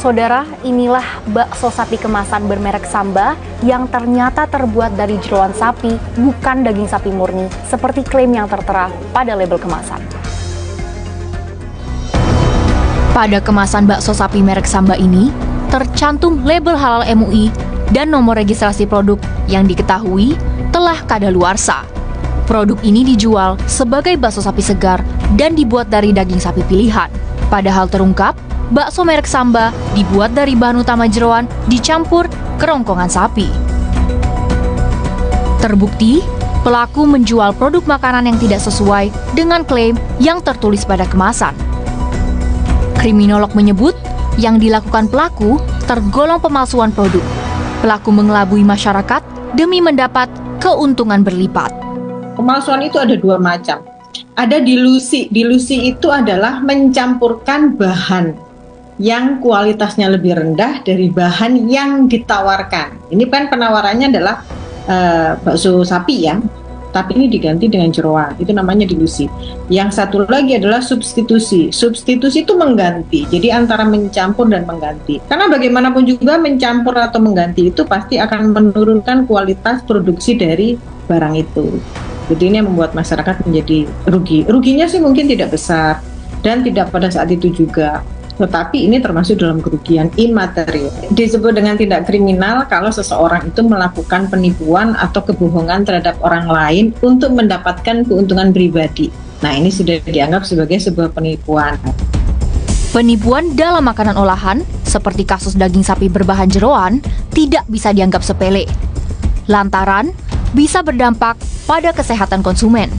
Saudara, inilah bakso sapi kemasan bermerek Samba yang ternyata terbuat dari jeroan sapi, bukan daging sapi murni, seperti klaim yang tertera pada label kemasan. Pada kemasan bakso sapi merek Samba ini, tercantum label halal MUI dan nomor registrasi produk yang diketahui telah kadaluarsa. Produk ini dijual sebagai bakso sapi segar dan dibuat dari daging sapi pilihan. Padahal terungkap, bakso merek Samba dibuat dari bahan utama jeroan dicampur kerongkongan sapi. Terbukti, pelaku menjual produk makanan yang tidak sesuai dengan klaim yang tertulis pada kemasan. Kriminolog menyebut, yang dilakukan pelaku tergolong pemalsuan produk. Pelaku mengelabui masyarakat demi mendapat keuntungan berlipat. Pemalsuan itu ada dua macam. Ada dilusi. Dilusi itu adalah mencampurkan bahan yang kualitasnya lebih rendah dari bahan yang ditawarkan. Ini kan penawarannya adalah bakso sapi ya, tapi ini diganti dengan jeroan. Itu namanya dilusi. Yang satu lagi adalah substitusi. Substitusi itu mengganti. Jadi antara mencampur dan mengganti. Karena bagaimanapun juga mencampur atau mengganti itu pasti akan menurunkan kualitas produksi dari barang itu. Jadi ini yang membuat masyarakat menjadi rugi. Ruginya sih mungkin tidak besar dan tidak pada saat itu juga. Tetapi ini termasuk dalam kerugian imaterial. Disebut dengan tindak kriminal kalau seseorang itu melakukan penipuan atau kebohongan terhadap orang lain untuk mendapatkan keuntungan pribadi. Nah, ini sudah dianggap sebagai sebuah penipuan. Penipuan dalam makanan olahan, seperti kasus daging sapi berbahan jeroan, tidak bisa dianggap sepele. Lantaran bisa berdampak pada kesehatan konsumen.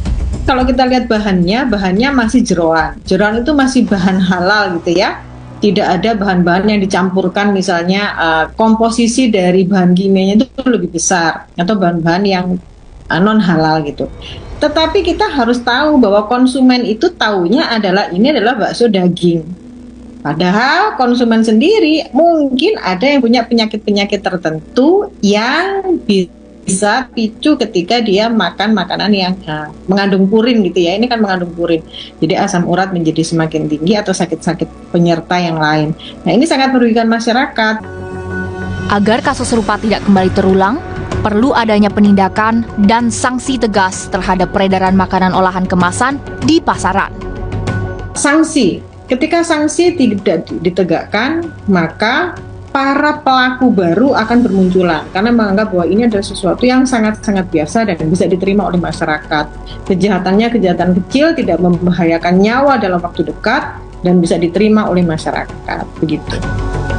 Kalau kita lihat bahannya masih jeroan. Jeroan itu masih bahan halal gitu ya. Tidak ada bahan-bahan yang dicampurkan, misalnya komposisi dari bahan kimianya itu lebih besar atau bahan-bahan yang non halal gitu. Tetapi kita harus tahu bahwa konsumen itu taunya ini adalah bakso daging. Padahal konsumen sendiri mungkin ada yang punya penyakit-penyakit tertentu yang bisa picu ketika dia makan makanan yang mengandung purin gitu ya. Ini kan mengandung purin. Jadi asam urat menjadi semakin tinggi atau sakit-sakit penyerta yang lain. Nah, ini sangat merugikan masyarakat. Agar kasus serupa tidak kembali terulang, perlu adanya penindakan dan sanksi tegas terhadap peredaran makanan olahan kemasan di pasaran. Sanksi. Ketika sanksi tidak ditegakkan, maka para pelaku baru akan bermunculan karena menganggap bahwa ini adalah sesuatu yang sangat-sangat biasa dan bisa diterima oleh masyarakat. Kejahatannya kejahatan kecil, tidak membahayakan nyawa dalam waktu dekat dan bisa diterima oleh masyarakat. Begitu.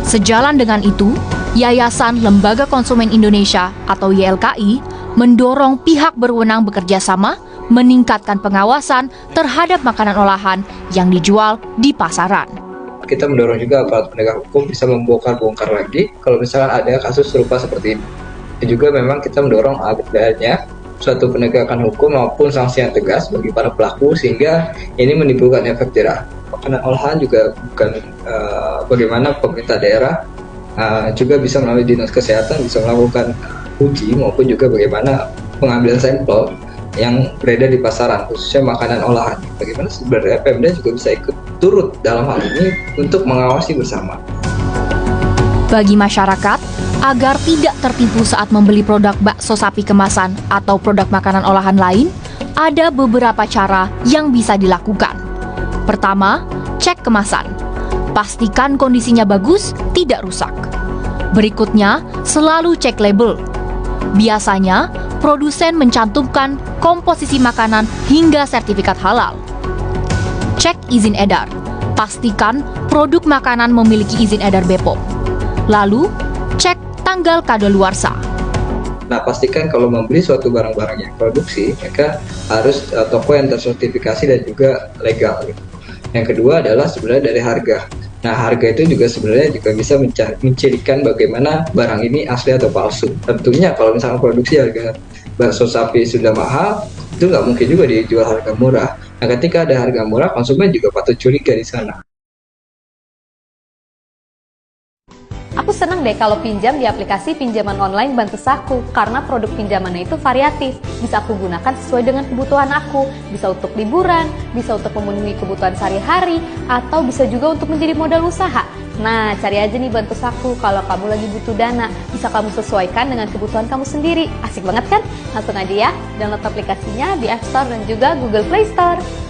Sejalan dengan itu, Yayasan Lembaga Konsumen Indonesia atau YLKI mendorong pihak berwenang bekerja sama meningkatkan pengawasan terhadap makanan olahan yang dijual di pasaran. Kita mendorong juga aparat penegak hukum bisa membongkar lagi kalau misalkan ada kasus serupa seperti ini. Dan juga memang kita mendorong adanya suatu penegakan hukum maupun sanksi yang tegas bagi para pelaku sehingga ini menimbulkan efek jerah. Makanan olahan juga bukan bagaimana pemerintah daerah juga bisa melalui dinas kesehatan bisa melakukan uji maupun juga bagaimana pengambilan sampel yang beredar di pasaran, khususnya makanan olahan. Bagaimana sebenarnya Pemda juga bisa ikut turut dalam hal ini untuk mengawasi bersama. Bagi masyarakat, agar tidak tertipu saat membeli produk bakso sapi kemasan atau produk makanan olahan lain, ada beberapa cara yang bisa dilakukan. Pertama, cek kemasan. Pastikan kondisinya bagus, tidak rusak. Berikutnya, selalu cek label. Biasanya, produsen mencantumkan komposisi makanan hingga sertifikat halal. Cek izin edar. Pastikan produk makanan memiliki izin edar BPOM. Lalu, cek tanggal kadaluarsa. Nah, pastikan kalau membeli suatu barang-barang yang produksi, maka harus toko yang tersertifikasi dan juga legal. Gitu. Yang kedua adalah sebenarnya dari harga. Nah, harga itu juga sebenarnya juga bisa mencirikan bagaimana barang ini asli atau palsu. Tentunya kalau misalnya produksi harga bakso sapi sudah mahal, itu nggak mungkin juga dijual harga murah. Nah, ketika ada harga murah, konsumen juga patut curiga di sana. Aku senang deh kalau pinjam di aplikasi pinjaman online Bantu Saku karena produk pinjamannya itu variatif. Bisa aku gunakan sesuai dengan kebutuhan aku. Bisa untuk liburan, bisa untuk memenuhi kebutuhan sehari-hari, atau bisa juga untuk menjadi modal usaha. Nah, cari aja nih Bantu Saku kalau kamu lagi butuh dana. Bisa kamu sesuaikan dengan kebutuhan kamu sendiri. Asik banget kan? Langsung aja ya, download aplikasinya di App Store dan juga Google Play Store.